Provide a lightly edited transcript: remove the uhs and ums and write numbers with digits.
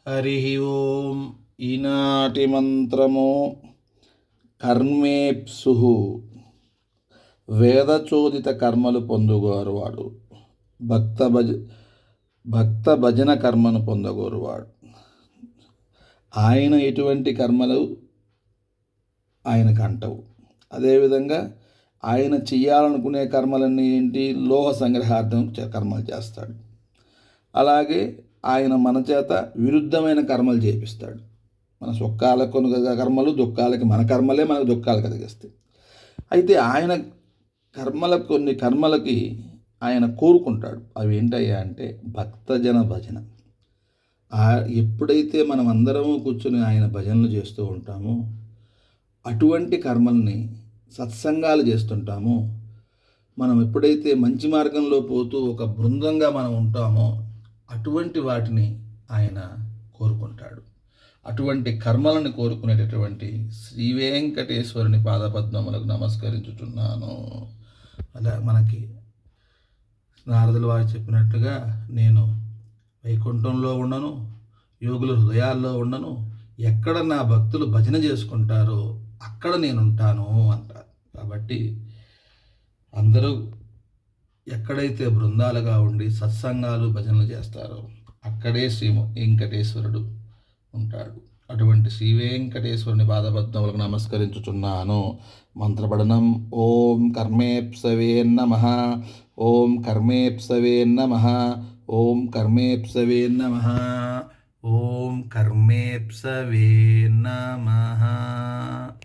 హరి ఓం. ఈనాటి మంత్రము కర్మేప్సు. వేదచోదిత కర్మలు పొందుగోరువాడు, భక్త భజన కర్మను పొందగోరువాడు. ఆయన ఎటువంటి కర్మలు ఆయనకు అంటవు. అదేవిధంగా ఆయన చేయాలనుకునే కర్మలన్నీ ఏంటి? లోహ సంగ్రహార్థం కర్మలు చేస్తాడు. అలాగే ఆయన మన చేత విరుద్ధమైన కర్మలు చేపిస్తాడు. మన సుఖాలకు కర్మలు, దుఃఖాలకి మన కర్మలే మనకు దుఃఖాలు కలిగిస్తాయి. అయితే ఆయన కొన్ని కర్మలకి ఆయన కోరుకుంటాడు. అవి ఏంటయ్యా అంటే భక్తజన భజన. ఎప్పుడైతే మనం అందరము కూర్చొని ఆయన భజనలు చేస్తూ ఉంటామో, అటువంటి కర్మల్ని సత్సంగాలు చేస్తుంటామో, మనం ఎప్పుడైతే మంచి మార్గంలో పోతూ ఒక బృందంగా మనం ఉంటామో, అటువంటి వాటిని ఆయన కోరుకుంటాడు. అటువంటి కర్మలను కోరుకునేటటువంటి శ్రీ వెంకటేశ్వరుని పాదపద్మములకు నమస్కరించుచున్నాను. అలా మనకి నారదుల వారు చెప్పినట్టుగా, నేను వైకుంఠంలో ఉండను, యోగుల హృదయాల్లో ఉండను, ఎక్కడ నా భక్తులు భజన చేసుకుంటారో అక్కడ నేను ఉంటాను అంటారు. కాబట్టి అందరూ ఎక్కడైతే బృందాలుగా ఉండి సత్సంగాలు భజనలు చేస్తారో అక్కడే శ్రీ వెంకటేశ్వరుడు ఉంటాడు. అటువంటి శ్రీ వెంకటేశ్వరుని పాదపద్మములకు నమస్కరించుచున్నాను. మంత్రపఠనం. ఓం కర్మేప్సవే నమః. ఓం కర్మేప్సవే నమః. ఓం కర్మేప్సవే నమః. ఓం కర్మేప్సవే నమః.